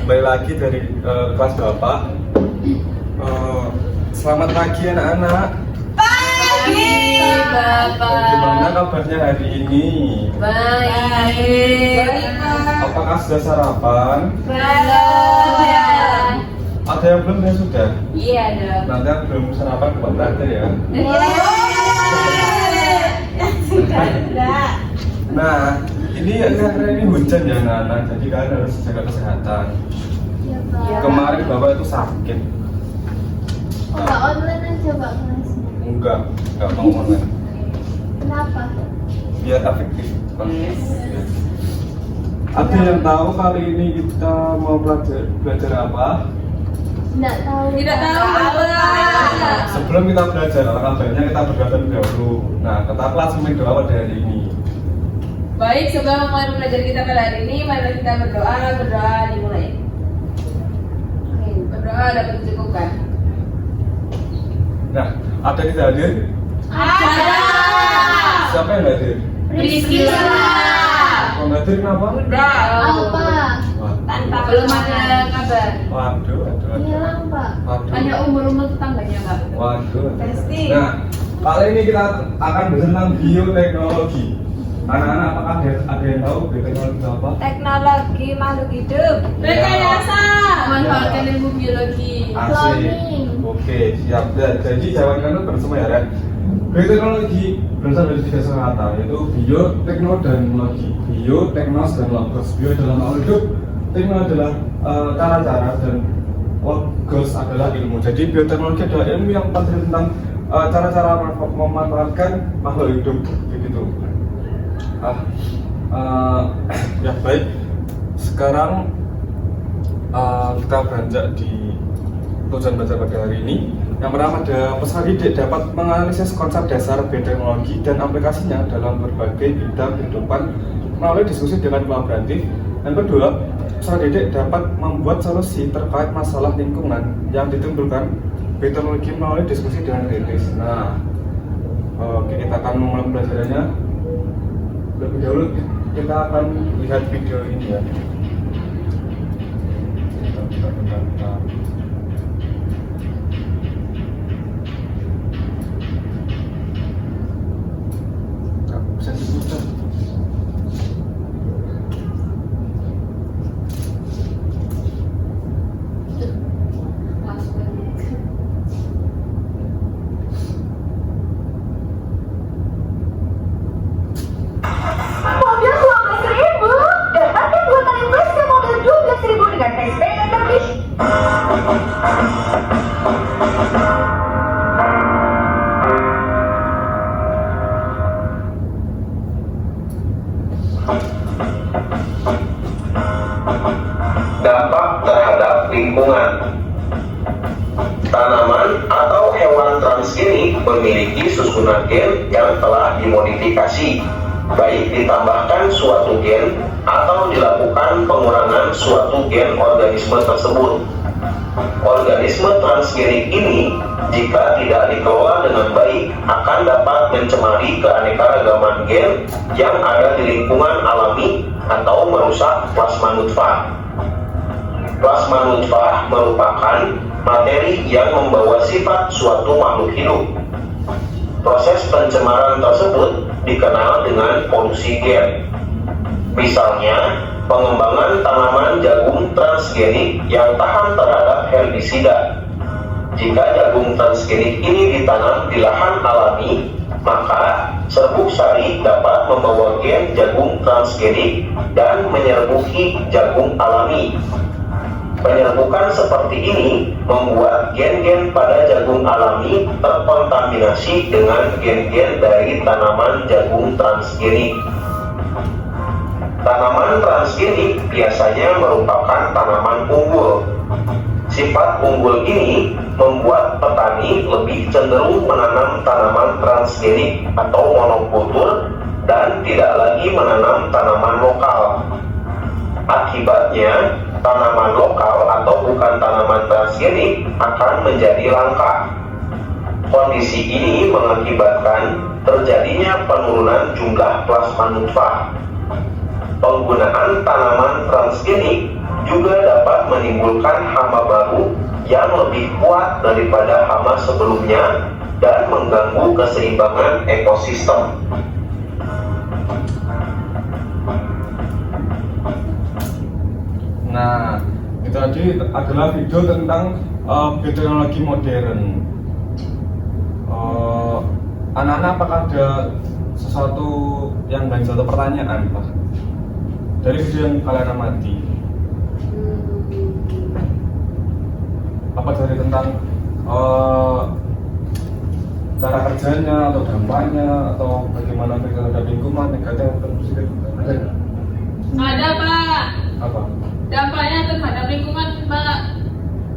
Kembali lagi dari kelas Bapak. Selamat pagi anak-anak. Pagi Bapak. Gimana kabarnya hari ini? Baik. Apakah sudah sarapan? Belum. Ada yang belum ya sudah? Iya dong. Nanti yang belum sarapan buat traktir ya. Nah, ini akhir-akhir ini hujan ya anak-anak, jadi kalian harus jaga kesehatan. Iya. Kemarin Bapak itu sakit. Enggak online aja Pak kelasnya. Enggak mau online. Kenapa? Biar efektif. Ada yang tahu kali ini kita mau belajar apa? Enggak tahu. Tidak tahu Bapak. Sebelum kita belajar, alangkah baiknya kita berdoa terlebih dahulu. Nah, tetaplah semuanya doa pada hari ini. Baik, sebelum mulai belajar kita pada hari ini, mari kita berdoa. Berdoa dimulai. Oke, berdoa dapat dicukupkan. Nah, ada kita hadir? Ada. Siapa yang hadir? Priscilla. Kalau nggak hadir kenapa? Apa? Tanpa belum ada kabar. Waduh. Hilang Pak. Hanya umur tetangganya Pak. Waduh. Pasti. Nah, kali ini kita akan belajar tentang bioteknologi. Anak-anak, apakah ada yang tahu bioteknologi itu apa? Teknologi makhluk hidup. Rekayasa. Memanfaatkan ilmu biologi. Asik. Cloning. Oke, siap. Jadi jawaban itu bersama ya, Ren. Bioteknologi berasal dari tiga kata, yaitu bio, tekno, dan logi. Bio, teknos, dan logos. Bio adalah makhluk hidup, tekno adalah cara-cara, dan logos adalah ilmu. Jadi bioteknologi adalah ilmu yang mempelajari tentang cara-cara memanfaatkan makhluk hidup, begitu. Ya baik. Sekarang kita beranjak di tujuan belajar pada hari ini. Yang pertama ada peserta didik dapat menganalisis konsep dasar bioteknologi dan aplikasinya dalam berbagai bidang kehidupan melalui diskusi dengan kolaboratif. Yang kedua, peserta didik dapat membuat solusi terkait masalah lingkungan yang ditimbulkan bioteknologi melalui diskusi dengan kritis. Nah, oke, kita akan mulai pembelajarannya. Lebih dahulu kita akan lihat video ini ya. Bentar. Bisa diputar. Mobil 12.000 dan paket buatan Indonesia mobil 12.000 dengan PSP dan terpilih. Dampak terhadap lingkungan. Tanaman atau hewan transgenik memiliki susunan gen yang telah dimodifikasi, baik ditambahkan suatu gen atau dilakukan pengurangan suatu gen organisme tersebut. Organisme transgenik ini, jika tidak dikelola dengan baik, akan dapat mencemari keanekaragaman gen yang ada di lingkungan alami atau merusak plasma nutfah. Plasma nutfah merupakan materi yang membawa sifat suatu makhluk hidup. Proses pencemaran tersebut dikenal dengan polusi gen. Misalnya, pengembangan tanaman jagung transgenik yang tahan terhadap herbisida. Jika jagung transgenik ini ditanam di lahan alami, maka serbuk sari dapat membawa gen jagung transgenik dan menyerbuki jagung alami. Penyerbukan seperti ini membuat gen-gen pada jagung alami terkontaminasi dengan gen-gen dari tanaman jagung transgenik. Tanaman transgenik biasanya merupakan tanaman unggul. Sifat unggul ini membuat petani lebih cenderung menanam tanaman transgenik atau monokultur dan tidak lagi menanam tanaman lokal. Akibatnya, tanaman lokal atau bukan tanaman transgenik akan menjadi langka. Kondisi ini mengakibatkan terjadinya penurunan jumlah plasma nutfah. Penggunaan tanaman transgenik juga dapat menimbulkan hama baru yang lebih kuat daripada hama sebelumnya dan mengganggu keseimbangan ekosistem. Nah, itu tadi adalah video tentang bioteknologi modern. Anak-anak, apakah ada sesuatu yang lain, satu pertanyaan Pak dari video yang kalian amati? Apa dari tentang cara kerjanya atau dampaknya atau bagaimana terhadap lingkungan, negatif atau positif? Ada nggak? Ada Pak. Apa? Dampaknya terhadap lingkungan Pak.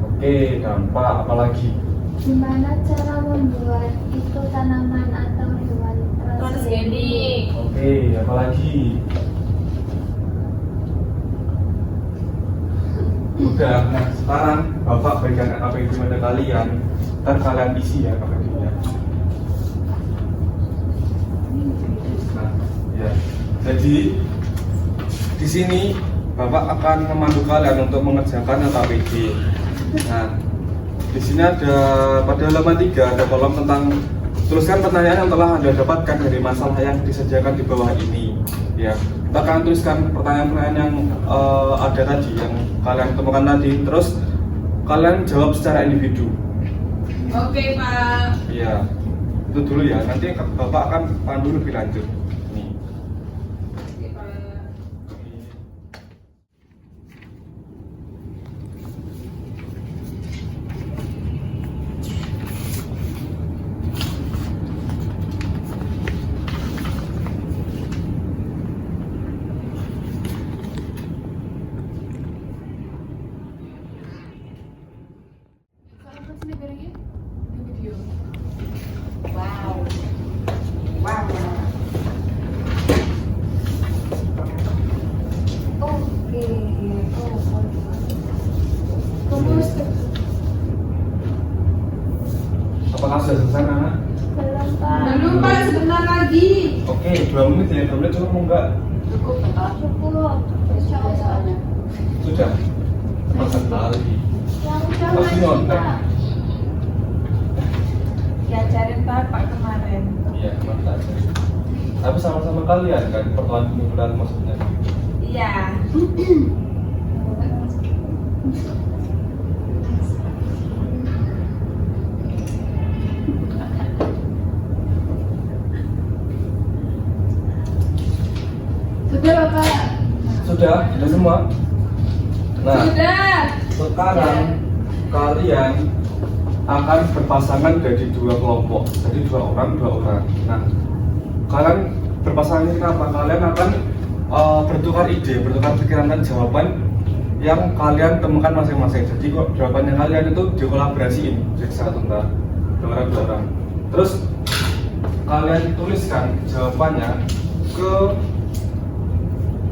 Oke, dampak apalagi? Gimana cara membuat itu tanaman atau hewan Transgenik. Oke, apalagi? Udah, nah sekarang Bapak berikan apa yang kepada kalian, ntar kalian isi ya KPD-nya. Nah, ya. Jadi di sini Bapak akan memandu kalian untuk mengerjakan KPD. Nah, di sini ada pada halaman 3 ada kolom tentang tuliskan pertanyaan yang telah Anda dapatkan dari masalah yang disediakan di bawah ini. Ya, kita akan tuliskan pertanyaan-pertanyaan yang ada tadi, yang kalian temukan tadi. Terus kalian jawab secara individu. Oke Pak. Ya, itu dulu ya. Nanti Bapak akan pandu lebih lanjut. Nih. Oke Pak. Apakah sudah selesai, Nana? belum Pak? Belum Pak, sebentar lagi. Oke, 2 menit ya. 2 menit cukup enggak? Cukup Pak. Cukup. Insya Allah. Sudah. Masa kali. Yang udah Masih ngaji ngontek. Pak. Diajarin Bapak kemarin. Iya, mantap. Tapi sama-sama kalian kan pertemuan mingguan maksudnya. Iya. Sudah Bapak. Sudah semua. Nah, Sudah. sekarang kalian akan berpasangan dari 2 kelompok, jadi 2 orang. Nah, kalian berpasangan ini kenapa? Kalian akan bertukar ide, bertukar pikiran dan jawaban yang kalian temukan masing-masing. Jadi kok jawabannya kalian itu dikolaborasiin jadi satu entar 2 orang. Terus kalian tuliskan jawabannya ke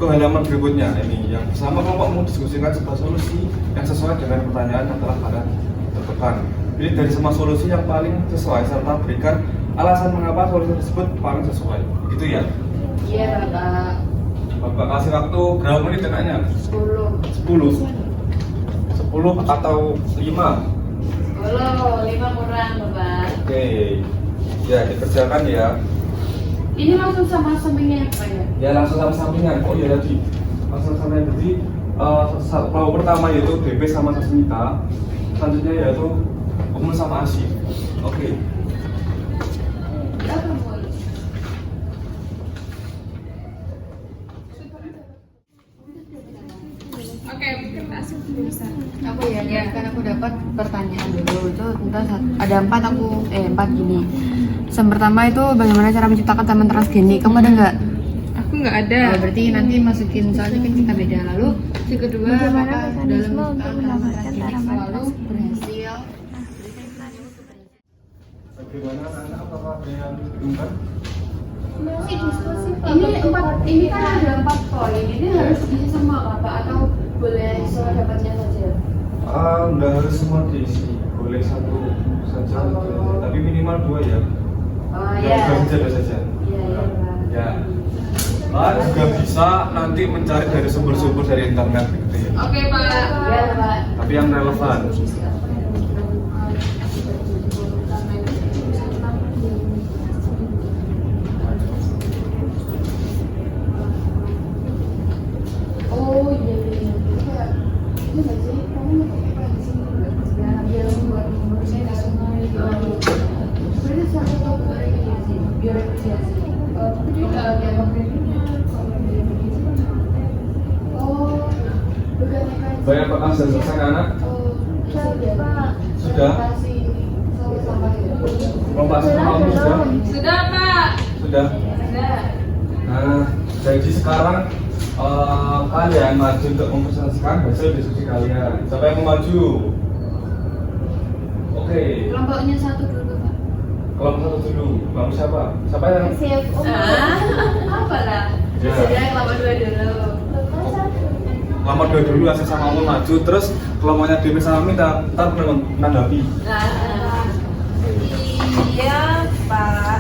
halaman berikutnya ini, yang bersama kelompok mendiskusikan sebuah solusi yang sesuai dengan pertanyaan yang telah kalian tentukan. Jadi dari semua solusi yang paling sesuai serta berikan alasan mengapa solusi tersebut paling sesuai. Gitu ya? Iya Bapak. Bapak kasih waktu berapa menit enaknya? 10. 10 atau 5? 5 kurang Bapak. Oke. Ya, dikerjakan ya. Ini langsung sama sampingnya ya Pak ya? Ya langsung sama sampingan. Oh iya tadi langsung sama. Jadi kelompok pertama yaitu BP sama Sasmita, selanjutnya yaitu Umul sama Asyik. Oke. Oke, kertas. Aku ya, kan aku dapat pertanyaan dulu itu tentang ada 4 gini. Yang pertama itu bagaimana cara menciptakan taman transgenik. Kamu ada nggak? Aku nggak ada. Oh, berarti nanti masukin soalnya kan kita beda. Lalu yang kedua, Bagaimana apakah mekanisme dalam untuk taman mendapatkan transgenik tanaman selalu berhasil? Bagaimana anak apakah ada yang bingung? Masih diskusi Pak. Ini kan ada 4 poin. Ini harus diisi semua Bapak atau boleh dapatnya saja? Nggak harus semua diisi, boleh satu saja, tapi minimal 2 ya. Oh Dua saja. Iya Pak. Ya. Kalian juga bisa nanti mencari dari sumber-sumber dari internet gitu ya. Oke Pak. Iya Pak. Tapi yang relevan. Oh iya iya. Ini nggak sih? Kamu mau pakai apa di sini? Ya biar membuat saya nggak semua itu. Berarti satu tahun biar apresiasi. Tapi kalau dia pakai ini, kalau dia begitu kan? Oh, bukannya kan? Bayar apakah sudah selesai anak? Oh, Pak. Sudah? Kasih sama itu. Lomba sama kamu sudah? Sudah Pak. Sudah. Sudah. Nah, jadi sekarang kalian maju untuk mempresentasikan hasil diskusi kalian. Siapa yang mau maju? Oke. Kelompoknya satu dulu Pak. Kelompok satu dulu. Kamu siapa? Siapa yang? CFO. Apa lah? Ya. Sudah kelompok dua dulu. Kelompok dua dulu asal sama kamu maju, terus kelompoknya Dewi sama minta ntar menanggapi. Nah, iya Pak.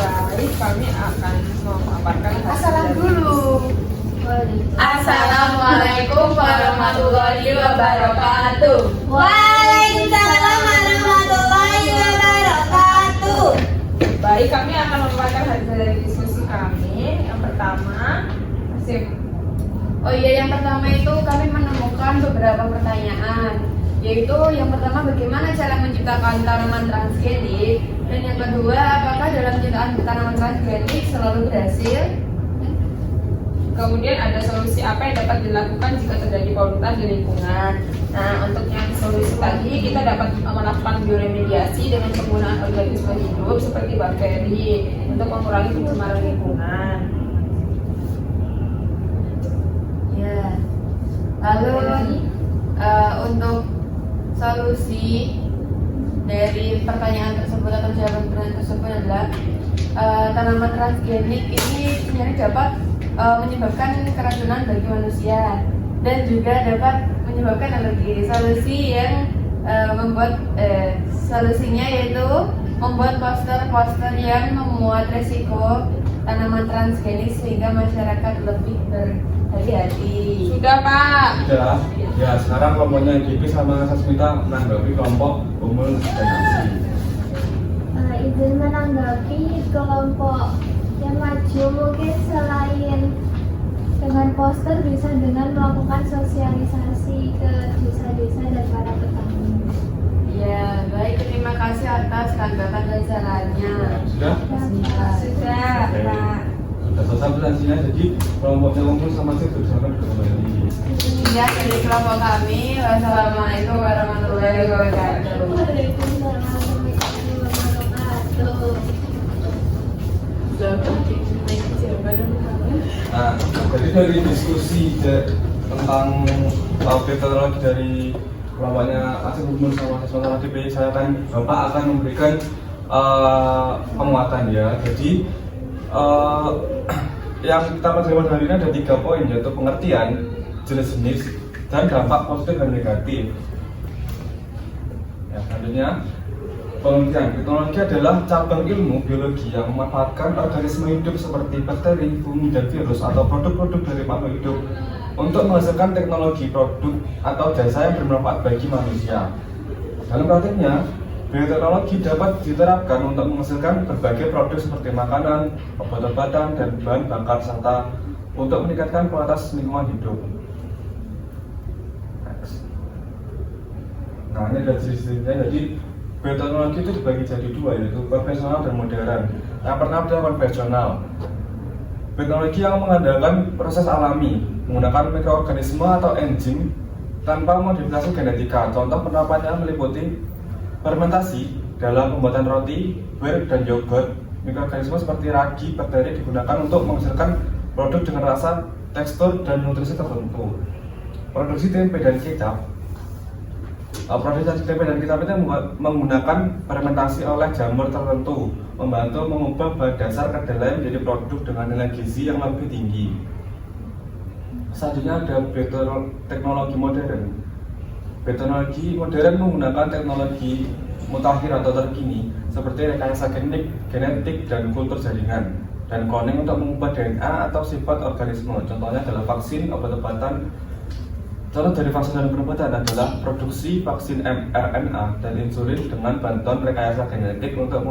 Baik, kami akan memaparkan Assalam dulu. Assalamualaikum warahmatullahi wabarakatuh. Waalaikumsalam warahmatullahi wabarakatuh. Baik, kami akan memaparkan hasil dari diskusi kami. Yang pertama, Oh iya, yang pertama itu kami menemukan beberapa pertanyaan, yaitu yang pertama bagaimana cara menciptakan tanaman transgenik, dan yang kedua apakah dalam penciptaan tanaman transgenik selalu berhasil. kemudian ada solusi apa yang dapat dilakukan jika terjadi polutan di lingkungan. Nah, untuk yang solusi tadi kita dapat melakukan bioremediasi dengan penggunaan organisme hidup seperti bakteri untuk mengurangi pencemaran lingkungan. Ya. Lalu untuk solusi dari pertanyaan tersebut atau jawaban pertanyaan tersebut adalah tanaman transgenik ini sebenarnya dapat menyebabkan keracunan bagi manusia dan juga dapat menyebabkan alergi. Solusi yang solusinya yaitu membuat poster-poster yang memuat resiko tanaman transgenik sehingga masyarakat lebih berhati-hati. Sudah Pak. Sudah. Ya, sekarang kelompoknya GP sama Sasmita menanggapi kelompok umum dan aksi. Izin menanggapi kelompok yang maju mungkin selain dengan poster bisa dengan melakukan sosialisasi ke desa-desa dan para petani. Ya, baik, terima kasih atas tanggapan dan sarannya. Sudah? Sudah Oke. Pak. Sudah selesai presentasinya, jadi kelompoknya umum sama sih bersama kembali. Ya, dari kelompok kami, wassalamualaikum warahmatullahi wabarakatuh. Waalaikumsalam warahmatullahi wabarakatuh. Nah, jadi dari diskusi tentang teknologi dari kelompoknya Asep Umur sama Siswa DPI, saya Bapak akan memberikan penguatan ya. Jadi yang kita pelajari hari ini ada 3 poin, yaitu pengertian, jenis-jenis, dan dampak positif dan negatif. Ya, selanjutnya pengertian. Teknologi adalah cabang ilmu biologi yang memanfaatkan organisme hidup seperti bakteri, fungi, dan virus atau produk-produk dari makhluk hidup untuk menghasilkan teknologi, produk, atau jasa yang bermanfaat bagi manusia. Dalam praktiknya, bioteknologi dapat diterapkan untuk menghasilkan berbagai produk seperti makanan, obat-obatan, dan bahan bakar serta untuk meningkatkan kualitas lingkungan hidup. Nah, ini ada jenis-jenisnya. Jadi bioteknologi itu dibagi jadi 2, yaitu konvensional dan modern. Yang pertama adalah konvensional. Bioteknologi yang mengandalkan proses alami, menggunakan mikroorganisme atau enzim tanpa modifikasi genetika. Contoh penerapannya meliputi fermentasi dalam pembuatan roti, bir, dan yogurt. Mikroorganisme seperti ragi, bakteri digunakan untuk menghasilkan produk dengan rasa, tekstur, dan nutrisi tertentu. Produksi tempe dan kecap. Produksi tempe dan kecap itu menggunakan fermentasi oleh jamur tertentu, membantu mengubah bahan dasar kedelai menjadi produk dengan nilai gizi yang lebih tinggi. Selanjutnya ada bioteknologi modern. Bioteknologi modern menggunakan teknologi mutakhir atau terkini seperti rekayasa genetik dan kultur jaringan dan kloning untuk mengubah DNA atau sifat organisme. Contohnya adalah vaksin, obat-obatan. Contoh dari vaksin dan obat-obatan adalah produksi vaksin mRNA dan insulin dengan bantuan rekayasa genetik untuk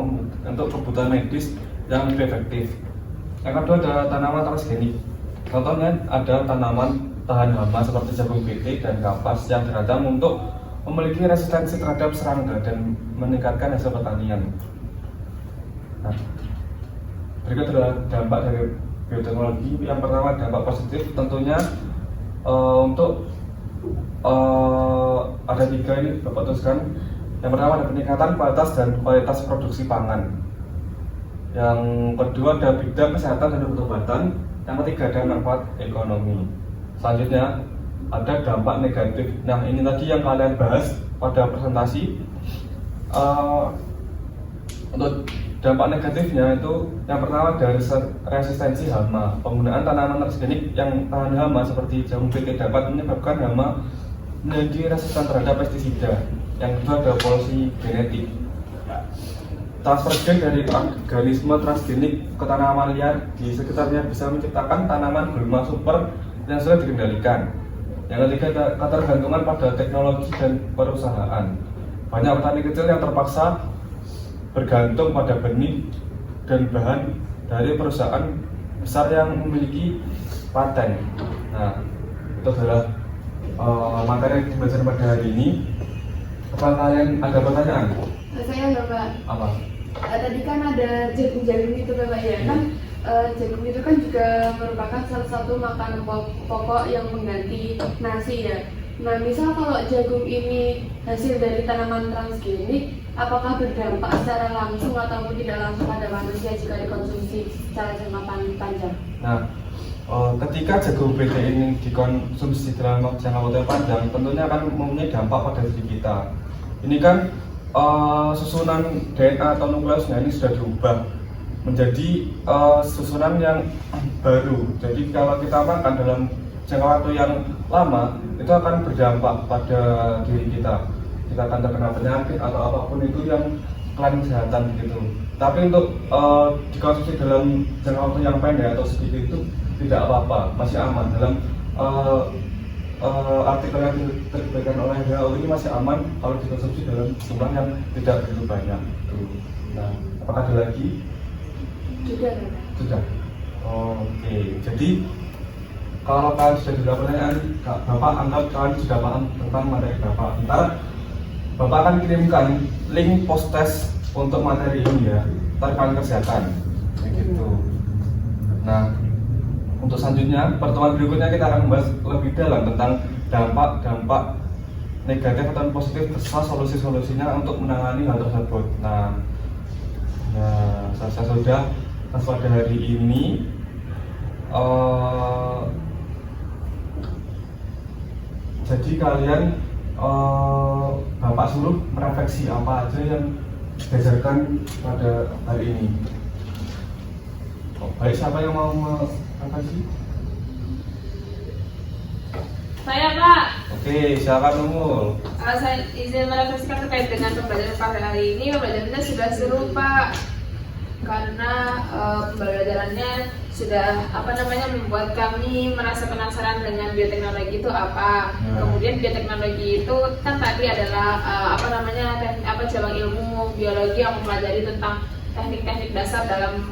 kebutuhan medis yang lebih efektif. Yang kedua adalah tanaman transgenik. Contohnya ada tanaman tahan hama seperti jagung PT dan kapas yang dirancang untuk memiliki resistensi terhadap serangga dan meningkatkan hasil pertanian. Nah, berikut adalah dampak dari bioteknologi. Yang pertama, dampak positif tentunya untuk ada 3 ini Bapak tuliskan. Yang pertama ada peningkatan kualitas produksi pangan. Yang kedua ada bidang kesehatan dan obat-obatan. Yang ketiga ada manfaat ekonomi. Selanjutnya ada dampak negatif. Nah, ini tadi yang kalian bahas pada presentasi. Untuk dampak negatifnya itu yang pertama dari resistensi hama. Penggunaan tanaman transgenik yang tahan hama seperti jagung PT dapat menyebabkan hama menjadi resisten terhadap pestisida. Yang kedua ada polusi genetik. Transfer gen dari organisme transgenik ke tanaman liar di sekitarnya bisa menciptakan tanaman gulma super yang sudah dikendalikan. Yang ketiga, ketergantungan pada teknologi dan perusahaan. Banyak petani kecil yang terpaksa bergantung pada benih dan bahan dari perusahaan besar yang memiliki paten. Nah, itu adalah materi yang belajar pada hari ini. Apakah kalian ada pertanyaan? Saya enggak, Pak. Apa? Tadi kan ada jagung-jagung itu Bapak ya, kan jagung itu kan juga merupakan salah satu makanan pokok yang mengganti nasi ya. Nah, misal kalau jagung ini hasil dari tanaman transgenik, apakah berdampak secara langsung ataupun tidak langsung pada manusia jika dikonsumsi secara jangka panjang? Nah, ketika jagung PT ini dikonsumsi dalam jangka waktu yang panjang, tentunya akan mempunyai dampak pada diri kita. Ini kan susunan DNA atau nukleusnya ini sudah diubah menjadi susunan yang baru. Jadi kalau kita makan dalam jangka waktu yang lama, itu akan berdampak pada diri kita. Kita akan terkena penyakit atau apapun itu yang klaim kesehatan begitu. Tapi untuk dikonsumsi dalam jangka waktu yang pendek atau sedikit itu tidak apa-apa, masih aman. Dalam artikel yang diterbitkan oleh WHO ini masih aman kalau dikonsumsi dalam jumlah yang tidak begitu banyak. Nah, apakah ada lagi? Sudah. Oke, jadi kalau kalian sudah ada pertanyaan, Bapak anggap kalian sudah paham tentang materi Bapak. Ntar Bapak akan kirimkan link post test untuk materi ini ya, terkait kesehatan, begitu. Nah, untuk selanjutnya, pertemuan berikutnya kita akan membahas lebih dalam tentang dampak negatif atau positif serta solusi-solusinya untuk menangani hal tersebut. Nah, saya sudah pada hari ini jadi kalian Bapak suruh merefleksi apa aja yang diajarkan pada hari ini. Baik, siapa yang mau merefleksi? Saya, Pak. Oke, silakan Nurul. Saya izin merefleksikan terkait dengan pembelajaran pada hari ini. Pembelajarannya sudah seru, Pak, karena pembelajarannya sudah membuat kami merasa penasaran dengan bioteknologi itu apa. Kemudian bioteknologi itu kan tadi adalah cabang ilmu biologi yang mempelajari tentang teknik-teknik dasar dalam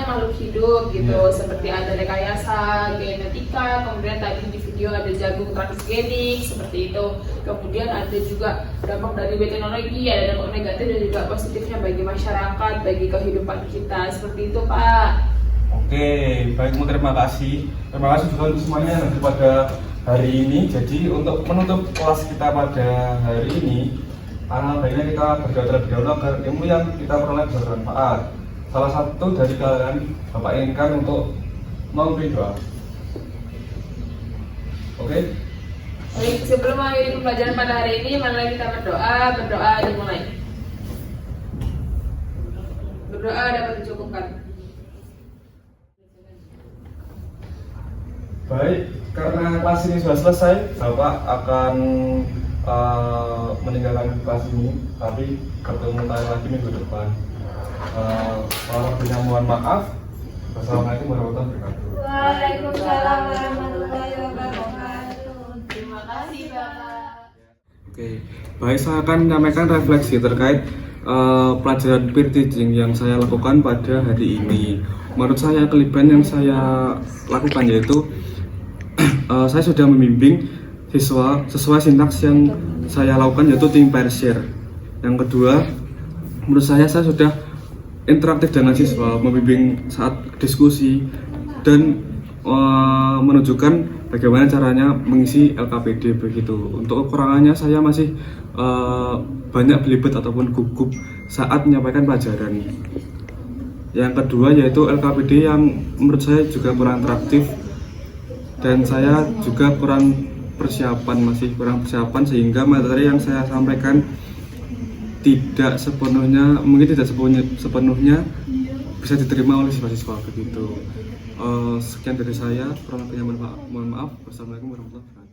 makhluk hidup gitu, seperti ada rekayasa genetika, kemudian tadi di video ada jagung transgenik seperti itu. Kemudian ada juga dampak dari bioteknologi, ada dampak negatif dan juga positifnya bagi masyarakat, bagi kehidupan kita, seperti itu, Pak. Oke, baik, terima kasih. Terima kasih juga untuk semuanya yang hadir pada hari ini. Jadi untuk menutup kelas kita pada hari ini, baiknya kita berdoa terlebih dahulu agar ilmu yang kita peroleh bisa bermanfaat. Salah satu dari kalian Bapak inginkan untuk memberi doa. Oke? Baik, sebelum mengakhiri pembelajaran pada hari ini, mari kita berdoa dimulai. Berdoa dapat dicukupkan. Baik, karena kelas ini sudah selesai, Bapak akan meninggalkan kelas ini, tapi ketemu lagi minggu depan. Walaupun mohon maaf. Wassalamualaikum warahmatullahi wabarakatuh. Waalaikumsalam warahmatullahi wabarakatuh. Terima kasih Bapak. Oke, baik, saya akan menyampaikan refleksi terkait pelajaran peer teaching yang saya lakukan pada hari ini. Menurut saya kelebihan yang saya lakukan yaitu saya sudah membimbing siswa sesuai sintaks yang saya lakukan, yaitu tim pair share. Yang kedua, menurut saya sudah interaktif dengan siswa, membimbing saat diskusi dan menunjukkan bagaimana caranya mengisi LKPD begitu. Untuk kekurangannya saya masih banyak belibet ataupun gugup saat menyampaikan pelajaran. Yang kedua yaitu LKPD yang menurut saya juga kurang interaktif dan saya juga masih kurang persiapan sehingga materi yang saya sampaikan tidak sepenuhnya bisa diterima oleh siswa-siswa begitu. Sekian dari saya, kurang lebihnya mohon maaf. Wassalamualaikum warahmatullahi wabarakatuh.